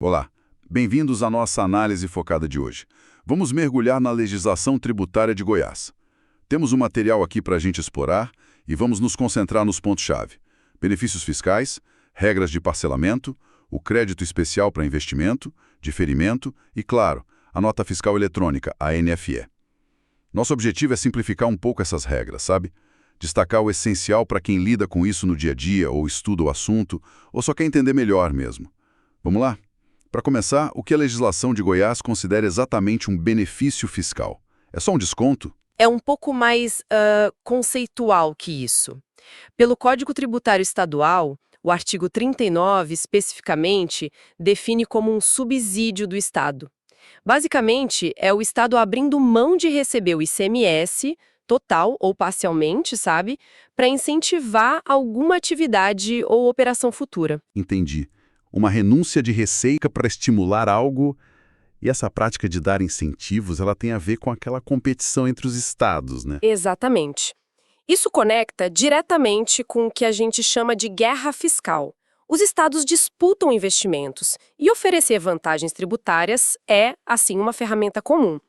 Olá, bem-vindos à nossa análise focada de hoje. Vamos mergulhar na legislação tributária de Goiás. Temos um material aqui para a gente explorar e vamos nos concentrar nos pontos-chave: benefícios fiscais, regras de parcelamento, o crédito especial para investimento, diferimento e, claro, a nota fiscal eletrônica, a NFE. Nosso objetivo é simplificar um pouco essas regras, sabe? Destacar o essencial para quem lida com isso no dia a dia, ou estuda o assunto, ou só quer entender melhor mesmo. Vamos lá? Para começar, o que a legislação de Goiás considera exatamente um benefício fiscal? É só um desconto? É um pouco mais conceitual que isso. Pelo Código Tributário Estadual, o artigo 39, especificamente, define como um subsídio do Estado. Basicamente, é o Estado abrindo mão de receber o ICMS, total ou parcialmente, sabe, para incentivar alguma atividade ou operação futura. Entendi. Uma renúncia de receita para estimular algo. E essa prática de dar incentivos, ela tem a ver com aquela competição entre os estados, né? Exatamente. Isso conecta diretamente com o que a gente chama de guerra fiscal. Os estados disputam investimentos e oferecer vantagens tributárias é, assim, uma ferramenta comum.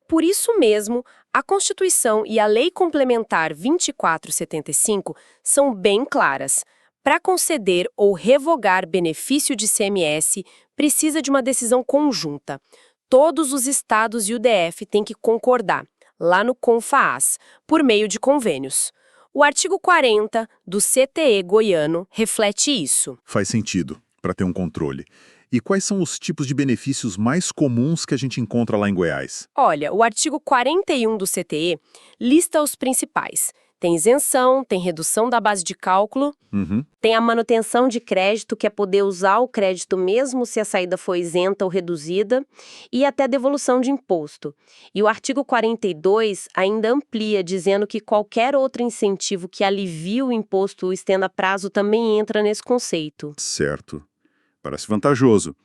Por isso mesmo, a Constituição e a Lei Complementar 2475 são bem claras. Para conceder ou revogar benefício de ICMS, precisa de uma decisão conjunta. Todos os estados e o DF têm que concordar, lá no CONFAAS, por meio de convênios. O artigo 40 do CTE goiano reflete isso. Faz sentido, para ter um controle. E quais são os tipos de benefícios mais comuns que a gente encontra lá em Goiás? Olha, o artigo 41 do CTE lista os principais. Tem isenção, tem redução da base de cálculo, tem a manutenção de crédito, que é poder usar o crédito mesmo se a saída for isenta ou reduzida, e até devolução de imposto. E o artigo 42 ainda amplia, dizendo que qualquer outro incentivo que alivie o imposto ou estenda prazo também entra nesse conceito. Certo. Parece vantajoso.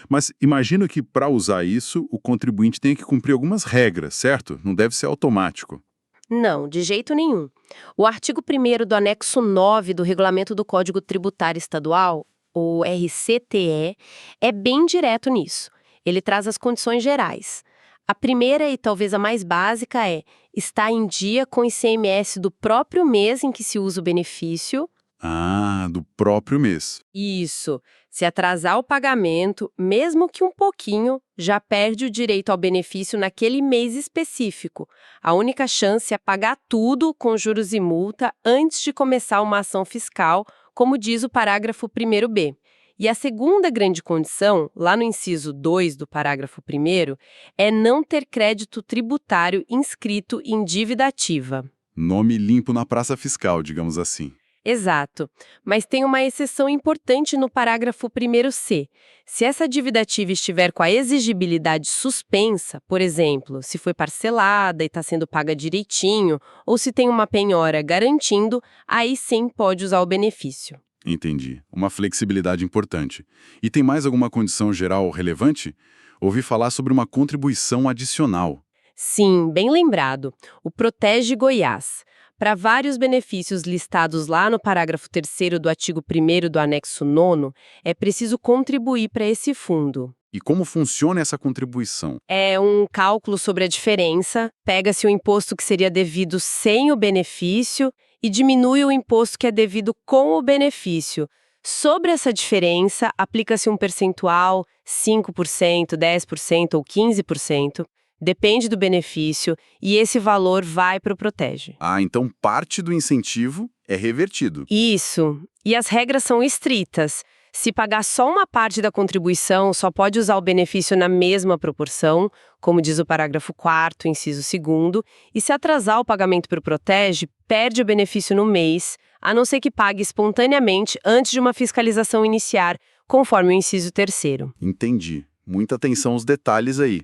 Mas imagino que, para usar isso, o contribuinte tem que cumprir algumas regras, certo? Não deve ser automático. Não, de jeito nenhum. O artigo 1º do anexo 9 do Regulamento do Código Tributário Estadual, o RCTE, é bem direto nisso. Ele traz as condições gerais. A primeira e talvez a mais básica é estar em dia com o ICMS do próprio mês em que se usa o benefício. Ah, do próprio mês. Isso. Se atrasar o pagamento, mesmo que um pouquinho, já perde o direito ao benefício naquele mês específico. A única chance é pagar tudo com juros e multa antes de começar uma ação fiscal, como diz o parágrafo 1º-B. E a segunda grande condição, lá no inciso 2 do parágrafo 1º, é não ter crédito tributário inscrito em dívida ativa. Nome limpo na praça fiscal, digamos assim. Exato, mas tem uma exceção importante no parágrafo 1º-C. Se essa dívida ativa estiver com a exigibilidade suspensa, por exemplo, se foi parcelada e está sendo paga direitinho, ou se tem uma penhora garantindo, aí sim pode usar o benefício. Entendi. Uma flexibilidade importante. E tem mais alguma condição geral relevante? Ouvi falar sobre uma contribuição adicional. Sim, bem lembrado. O Protege Goiás. Para vários benefícios listados lá no parágrafo 3º do artigo 1º do anexo 9º, é preciso contribuir para esse fundo. E como funciona essa contribuição? É um cálculo sobre a diferença, pega-se o imposto que seria devido sem o benefício e diminui o imposto que é devido com o benefício. Sobre essa diferença, aplica-se um percentual, 5%, 10% ou 15%. Depende do benefício e esse valor vai para o Protege. Ah, então parte do incentivo é revertido. Isso. E as regras são estritas. Se pagar só uma parte da contribuição, só pode usar o benefício na mesma proporção, como diz o parágrafo 4º, inciso 2º, e se atrasar o pagamento para o Protege, perde o benefício no mês, a não ser que pague espontaneamente antes de uma fiscalização iniciar, conforme o inciso 3º. Entendi. Muita atenção aos detalhes aí.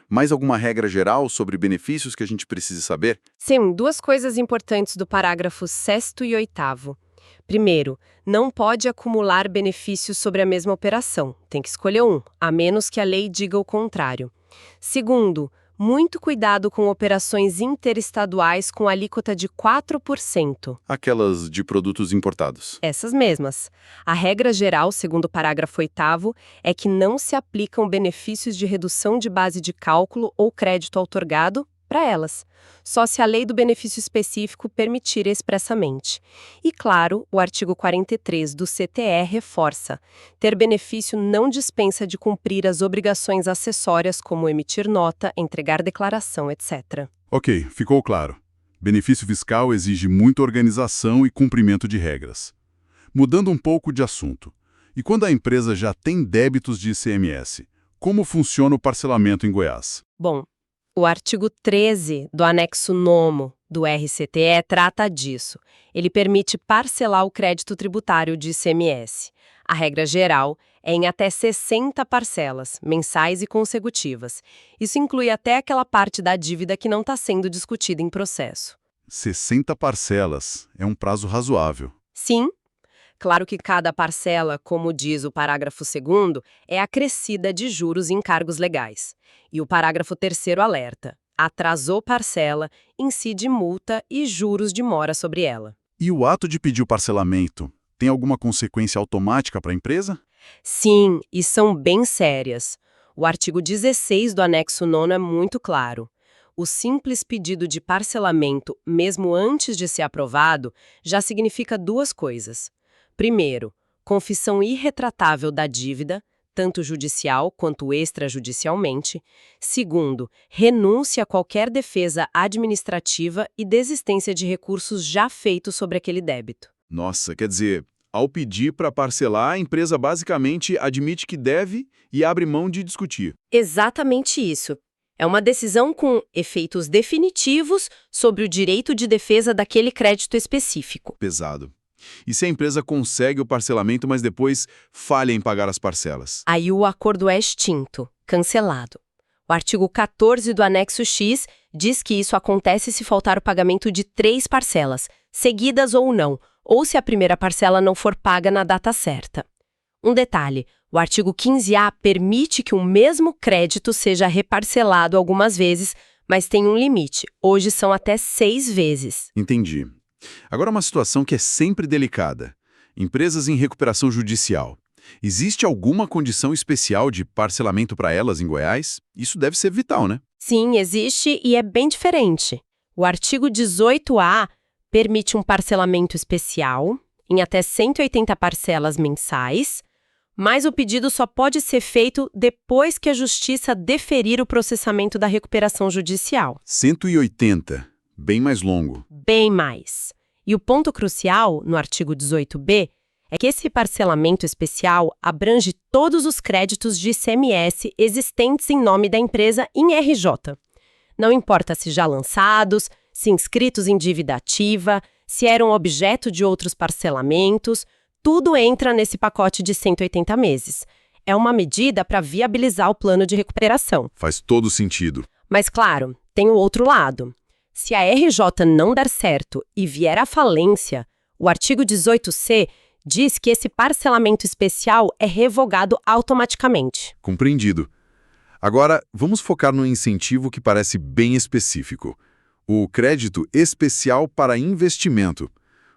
Mais alguma regra geral sobre benefícios que a gente precisa saber? Sim, duas coisas importantes do parágrafo 6º e 8º. Primeiro, não pode acumular benefícios sobre a mesma operação. Tem que escolher um, a menos que a lei diga o contrário. Segundo, Muito cuidado com operações interestaduais com alíquota de 4%. Aquelas de produtos importados. Essas mesmas. A regra geral, segundo o parágrafo 8º, é que não se aplicam benefícios de redução de base de cálculo ou crédito outorgado para elas, só se a lei do benefício específico permitir expressamente. E, claro, o artigo 43 do CTE reforça: ter benefício não dispensa de cumprir as obrigações acessórias como emitir nota, entregar declaração, etc. Ok, ficou claro. Benefício fiscal exige muita organização e cumprimento de regras. Mudando um pouco de assunto. E quando a empresa já tem débitos de ICMS, como funciona o parcelamento em Goiás? Bom, o artigo 13 do anexo 9º do RCTE trata disso. Ele permite parcelar o crédito tributário de ICMS. A regra geral é em até 60 parcelas, mensais e consecutivas. Isso inclui até aquela parte da dívida que não está sendo discutida em processo. 60 parcelas. É um prazo razoável. Sim, claro que cada parcela, como diz o parágrafo 2º, é acrescida de juros e encargos legais. E o parágrafo 3º alerta: atrasou parcela, incide multa e juros de mora sobre ela. E o ato de pedir o parcelamento tem alguma consequência automática para a empresa? Sim, e são bem sérias. O artigo 16 do anexo 9º é muito claro. O simples pedido de parcelamento, mesmo antes de ser aprovado, já significa duas coisas. Primeiro, confissão irretratável da dívida, tanto judicial quanto extrajudicialmente. Segundo, renúncia a qualquer defesa administrativa e desistência de recursos já feitos sobre aquele débito. Nossa, quer dizer, ao pedir para parcelar, a empresa basicamente admite que deve e abre mão de discutir. Exatamente isso. É uma decisão com efeitos definitivos sobre o direito de defesa daquele crédito específico. Pesado. E se a empresa consegue o parcelamento, mas depois falha em pagar as parcelas? Aí o acordo é extinto, cancelado. O artigo 14 do anexo X diz que isso acontece se faltar o pagamento de 3 parcelas, seguidas ou não, ou se a primeira parcela não for paga na data certa. Um detalhe: o artigo 15A permite que o mesmo crédito seja reparcelado algumas vezes, mas tem um limite. Hoje são até 6 vezes. Entendi. Agora uma situação que é sempre delicada. Empresas em recuperação judicial. Existe alguma condição especial de parcelamento para elas em Goiás? Isso deve ser vital, né? Sim, existe e é bem diferente. O artigo 18A permite um parcelamento especial, em até 180 parcelas mensais, mas o pedido só pode ser feito depois que a Justiça deferir o processamento da recuperação judicial. 180. Bem mais longo. Bem mais. E o ponto crucial, no artigo 18b, é que esse parcelamento especial abrange todos os créditos de ICMS existentes em nome da empresa em RJ. Não importa se já lançados, se inscritos em dívida ativa, se eram objeto de outros parcelamentos, tudo entra nesse pacote de 180 meses. É uma medida para viabilizar o plano de recuperação. Faz todo sentido. Mas, claro, tem o outro lado. Se a RJ não der certo e vier à falência, o artigo 18C diz que esse parcelamento especial é revogado automaticamente. Compreendido. Agora, vamos focar no incentivo que parece bem específico. O crédito especial para investimento.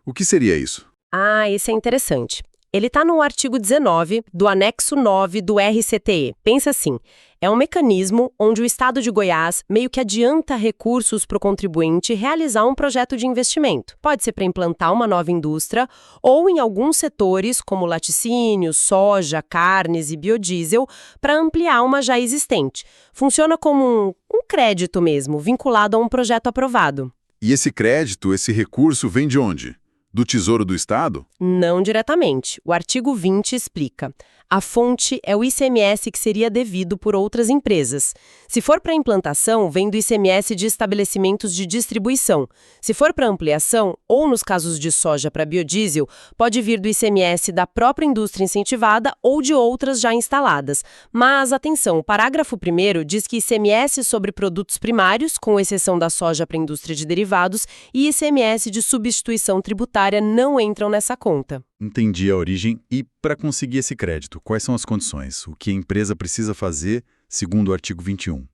O que seria isso? Ah, esse é interessante. Ele está no artigo 19 do anexo 9 do RCTE. Pensa assim, é um mecanismo onde o Estado de Goiás meio que adianta recursos para o contribuinte realizar um projeto de investimento. Pode ser para implantar uma nova indústria ou em alguns setores, como laticínios, soja, carnes e biodiesel, para ampliar uma já existente. Funciona como um crédito mesmo, vinculado a um projeto aprovado. E esse crédito, esse recurso vem de onde? Do Tesouro do Estado? Não diretamente. O artigo 20 explica. A fonte é o ICMS que seria devido por outras empresas. Se for para implantação, vem do ICMS de estabelecimentos de distribuição. Se for para ampliação, ou nos casos de soja para biodiesel, pode vir do ICMS da própria indústria incentivada ou de outras já instaladas. Mas, atenção, o parágrafo 1º diz que ICMS sobre produtos primários, com exceção da soja para a indústria de derivados, e ICMS de substituição tributária não entram nessa conta. Entendi a origem. E para conseguir esse crédito, quais são as condições? O que a empresa precisa fazer segundo o artigo 21?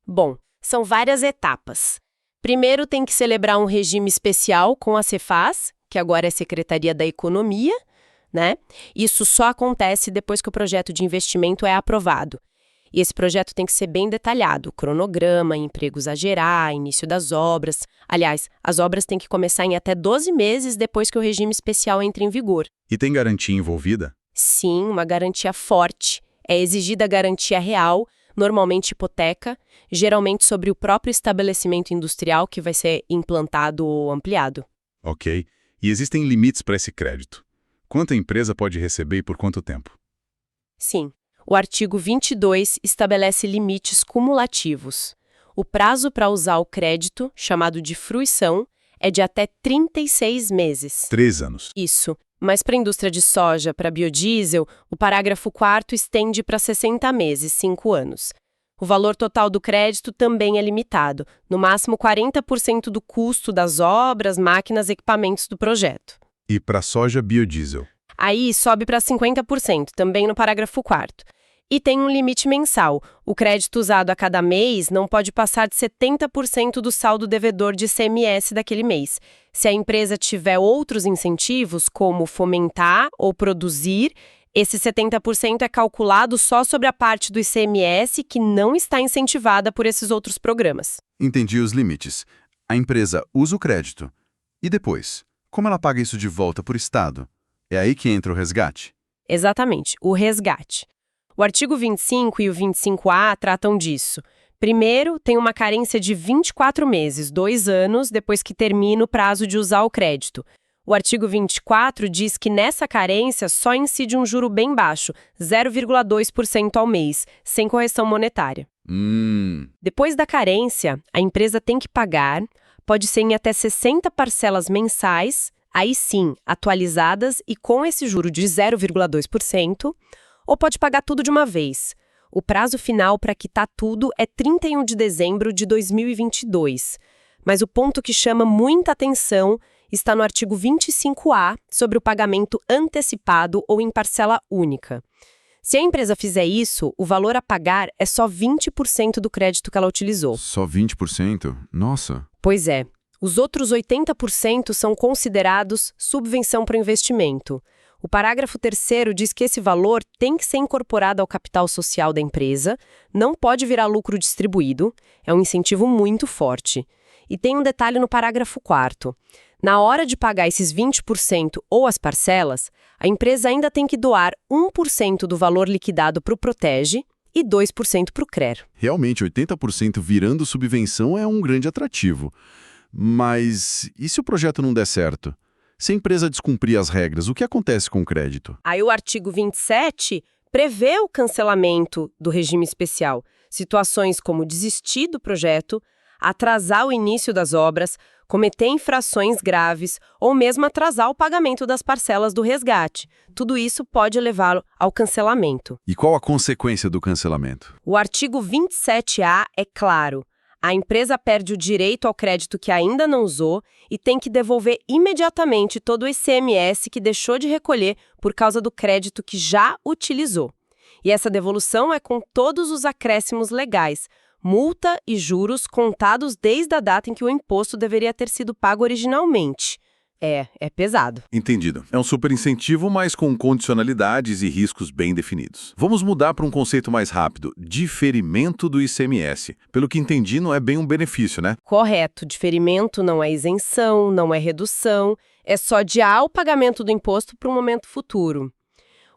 Bom, são várias etapas. Primeiro tem que celebrar um regime especial com a Cefaz, que agora é Secretaria da Economia, né? Isso só acontece depois que o projeto de investimento é aprovado. E esse projeto tem que ser bem detalhado, cronograma, empregos a gerar, início das obras. Aliás, as obras têm que começar em até 12 meses depois que o regime especial entre em vigor. E tem garantia envolvida? Sim, uma garantia forte. É exigida garantia real, normalmente hipoteca, geralmente sobre o próprio estabelecimento industrial que vai ser implantado ou ampliado. Ok. E existem limites para esse crédito? Quanto a empresa pode receber e por quanto tempo? Sim. O artigo 22 estabelece limites cumulativos. O prazo para usar o crédito, chamado de fruição, é de até 36 meses. 3 anos. Isso. Mas para a indústria de soja, para biodiesel, o parágrafo 4º estende para 60 meses, 5 anos. O valor total do crédito também é limitado, no máximo 40% do custo das obras, máquinas e equipamentos do projeto. E para soja biodiesel? Aí sobe para 50%, também no parágrafo 4º. E tem um limite mensal. O crédito usado a cada mês não pode passar de 70% do saldo devedor de ICMS daquele mês. Se a empresa tiver outros incentivos, como fomentar ou produzir, esse 70% é calculado só sobre a parte do ICMS que não está incentivada por esses outros programas. Entendi os limites. A empresa usa o crédito. E depois? Como ela paga isso de volta para o Estado? É aí que entra o resgate? Exatamente, o resgate. O artigo 25 e o 25A tratam disso. Primeiro, tem uma carência de 24 meses, 2 anos, depois que termina o prazo de usar o crédito. O artigo 24 diz que nessa carência só incide um juro bem baixo, 0,2% ao mês, sem correção monetária. Depois da carência, a empresa tem que pagar, pode ser em até 60 parcelas mensais, aí sim, atualizadas e com esse juro de 0,2%, ou pode pagar tudo de uma vez. O prazo final para quitar tudo é 31 de dezembro de 2022. Mas o ponto que chama muita atenção está no artigo 25A, sobre o pagamento antecipado ou em parcela única. Se a empresa fizer isso, o valor a pagar é só 20% do crédito que ela utilizou. Só 20%? Nossa! Pois é. Os outros 80% são considerados subvenção para o investimento. O parágrafo 3º diz que esse valor tem que ser incorporado ao capital social da empresa, não pode virar lucro distribuído, é um incentivo muito forte. E tem um detalhe no parágrafo 4º. Na hora de pagar esses 20% ou as parcelas, a empresa ainda tem que doar 1% do valor liquidado para o Protege e 2% para o CRER. Realmente, 80% virando subvenção é um grande atrativo. Mas e se o projeto não der certo? Se a empresa descumprir as regras, o que acontece com o crédito? Aí o artigo 27 prevê o cancelamento do regime especial. Situações como desistir do projeto, atrasar o início das obras, cometer infrações graves ou mesmo atrasar o pagamento das parcelas do resgate. Tudo isso pode levá-lo ao cancelamento. E qual a consequência do cancelamento? O artigo 27A é claro. A empresa perde o direito ao crédito que ainda não usou e tem que devolver imediatamente todo o ICMS que deixou de recolher por causa do crédito que já utilizou. E essa devolução é com todos os acréscimos legais, multa e juros contados desde a data em que o imposto deveria ter sido pago originalmente. É pesado. Entendido. É um super incentivo, mas com condicionalidades e riscos bem definidos. Vamos mudar para um conceito mais rápido. Diferimento do ICMS. Pelo que entendi, não é bem um benefício, né? Correto. Diferimento não é isenção, não é redução. É só adiar o pagamento do imposto para um momento futuro.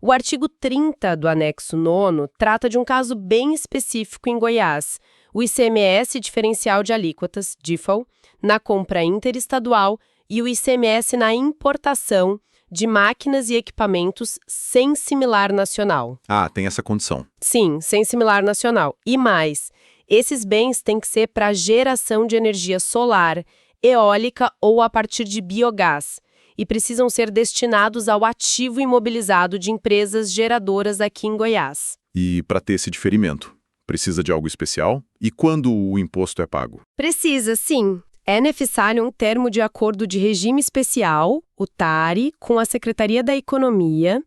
O artigo 30 do anexo 9º trata de um caso bem específico em Goiás. O ICMS diferencial de alíquotas, DIFAL, na compra interestadual e o ICMS na importação de máquinas e equipamentos sem similar nacional. Ah, tem essa condição. Sim, sem similar nacional. E mais, esses bens têm que ser para geração de energia solar, eólica ou a partir de biogás e precisam ser destinados ao ativo imobilizado de empresas geradoras aqui em Goiás. E para ter esse diferimento, precisa de algo especial? E quando o imposto é pago? Precisa, sim. É necessário um termo de acordo de regime especial, o TARI, com a Secretaria da Economia,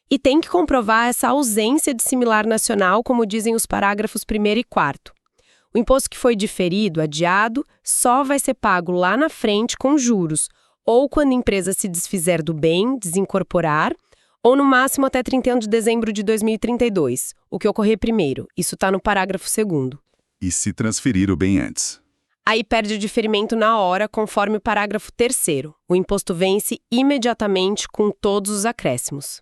e tem que comprovar essa ausência de similar nacional, como dizem os parágrafos 1º e 4º. O imposto que foi diferido, adiado, só vai ser pago lá na frente com juros, ou quando a empresa se desfizer do bem, desincorporar, ou no máximo até 31 de dezembro de 2032, o que ocorrer primeiro. Isso está no parágrafo 2º. E se transferir o bem antes? Aí perde o diferimento na hora, conforme o parágrafo 3º. O imposto vence imediatamente com todos os acréscimos.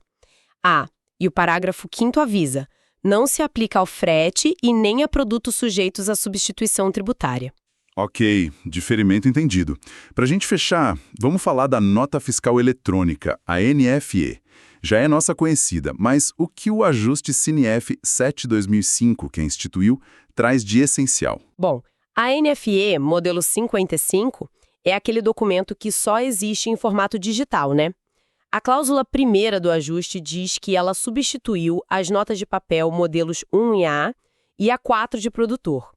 E o parágrafo 5º avisa: não se aplica ao frete e nem a produtos sujeitos à substituição tributária. Ok, diferimento entendido. Para a gente fechar, vamos falar da nota fiscal eletrônica, a NFE. Já é nossa conhecida, mas o que o ajuste CINEF 7/2005, que a instituiu, traz de essencial? Bom, a NFE, modelo 55, é aquele documento que só existe em formato digital, né? A cláusula primeira do ajuste diz que ela substituiu as notas de papel modelos 1A e A4 de produtor.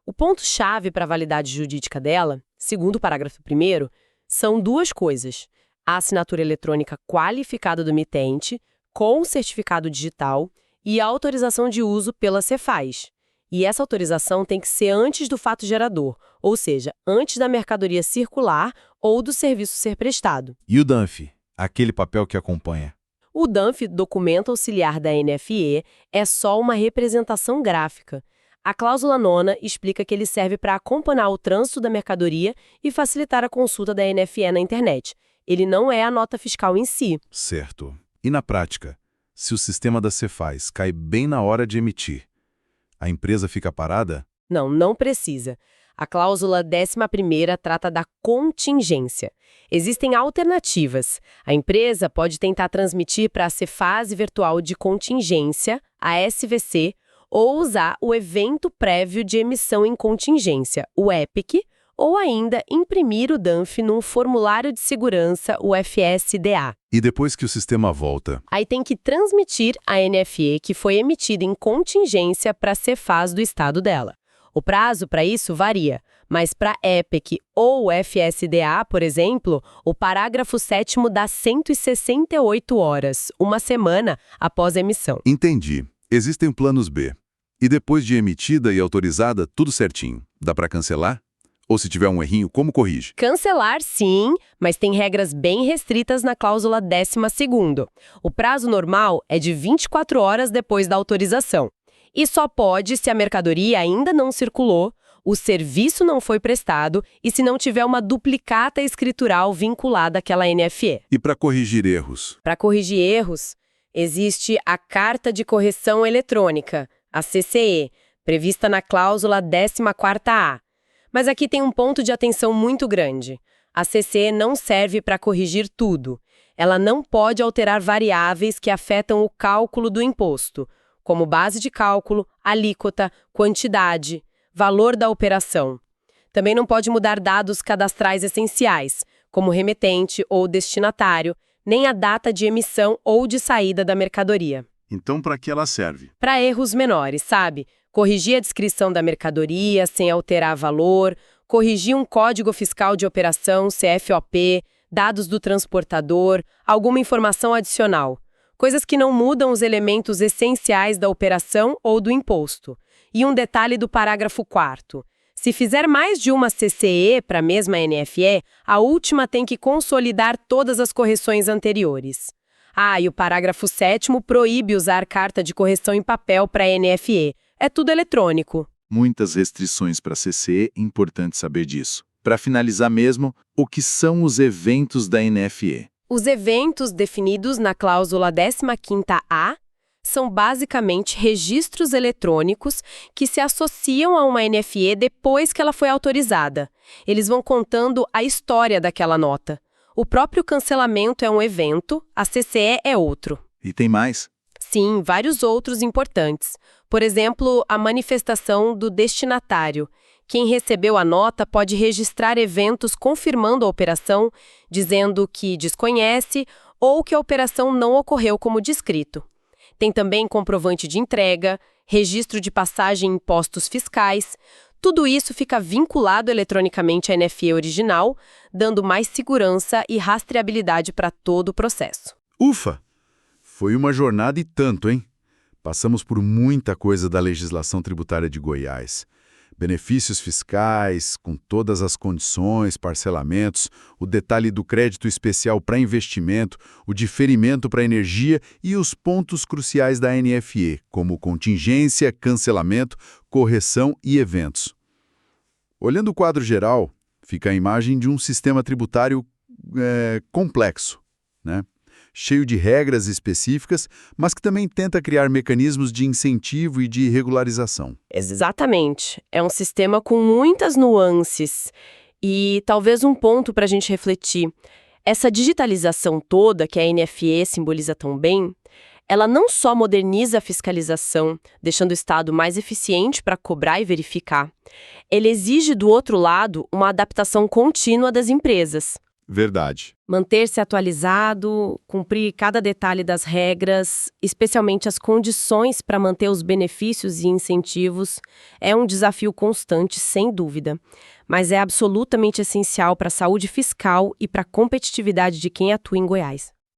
O ponto-chave para a validade jurídica dela, segundo o parágrafo 1º, são duas coisas: a assinatura eletrônica qualificada do emitente, com certificado digital, e a autorização de uso pela Cefaz. E essa autorização tem que ser antes do fato gerador, ou seja, antes da mercadoria circular ou do serviço ser prestado. E o DANF, aquele papel que acompanha? O DANF, documento auxiliar da NFE, é só uma representação gráfica. A cláusula 9ª explica que ele serve para acompanhar o trânsito da mercadoria e facilitar a consulta da NFE na internet. Ele não é a nota fiscal em si. Certo. E na prática, se o sistema da Cefaz cai bem na hora de emitir, a empresa fica parada? Não precisa. A cláusula 11ª trata da contingência. Existem alternativas. A empresa pode tentar transmitir para a Cefaz Virtual de Contingência, a SVC, ou usar o evento prévio de emissão em contingência, o EPIC, ou ainda imprimir o DANF num formulário de segurança, o FSDA. E depois que o sistema volta? Aí tem que transmitir a NFE que foi emitida em contingência para a Cefaz do estado dela. O prazo para isso varia, mas para EPIC ou FSDA, por exemplo, o parágrafo 7º dá 168 horas, uma semana após a emissão. Entendi. Existem planos B. E depois de emitida e autorizada, tudo certinho. Dá para cancelar? Ou se tiver um errinho, como corrige? Cancelar, sim, mas tem regras bem restritas na cláusula 12º. O prazo normal é de 24 horas depois da autorização. E só pode se a mercadoria ainda não circulou, o serviço não foi prestado e se não tiver uma duplicata escritural vinculada àquela NFE. E para corrigir erros? Para corrigir erros, existe a Carta de Correção Eletrônica, a CCE, prevista na cláusula 14ª. Mas aqui tem um ponto de atenção muito grande. A CCE não serve para corrigir tudo. Ela não pode alterar variáveis que afetam o cálculo do imposto, como base de cálculo, alíquota, quantidade, valor da operação. Também não pode mudar dados cadastrais essenciais, como remetente ou destinatário, nem a data de emissão ou de saída da mercadoria. Então, para que ela serve? Para erros menores, sabe? Corrigir a descrição da mercadoria sem alterar valor, corrigir um código fiscal de operação, CFOP, dados do transportador, alguma informação adicional. Coisas que não mudam os elementos essenciais da operação ou do imposto. E um detalhe do parágrafo 4º. Se fizer mais de uma CCE para a mesma NFE, a última tem que consolidar todas as correções anteriores. E o parágrafo 7º proíbe usar carta de correção em papel para a NFE. É tudo eletrônico. Muitas restrições para CCE, importante saber disso. Para finalizar mesmo, o que são os eventos da NFE? Os eventos definidos na cláusula 15ª são basicamente registros eletrônicos que se associam a uma NFE depois que ela foi autorizada. Eles vão contando a história daquela nota. O próprio cancelamento é um evento, a CCE é outro. E tem mais? Sim, vários outros importantes. Por exemplo, a manifestação do destinatário. Quem recebeu a nota pode registrar eventos confirmando a operação, dizendo que desconhece ou que a operação não ocorreu como descrito. Tem também comprovante de entrega, registro de passagem em impostos fiscais. Tudo isso fica vinculado eletronicamente à NFE original, dando mais segurança e rastreabilidade para todo o processo. Ufa! Foi uma jornada e tanto, hein? Passamos por muita coisa da legislação tributária de Goiás. Benefícios fiscais, com todas as condições, parcelamentos, o detalhe do crédito especial para investimento, o diferimento para energia e os pontos cruciais da NFE, como contingência, cancelamento, correção e eventos. Olhando o quadro geral, fica a imagem de um sistema tributário complexo, né? Cheio de regras específicas, mas que também tenta criar mecanismos de incentivo e de regularização. Exatamente. É um sistema com muitas nuances. E talvez um ponto para a gente refletir. Essa digitalização toda que a NFE simboliza tão bem, ela não só moderniza a fiscalização, deixando o Estado mais eficiente para cobrar e verificar. Ele exige, do outro lado, uma adaptação contínua das empresas. Verdade. Manter-se atualizado, cumprir cada detalhe das regras, especialmente as condições para manter os benefícios e incentivos, é um desafio constante, sem dúvida. Mas é absolutamente essencial para a saúde fiscal e para a competitividade de quem atua em Goiás.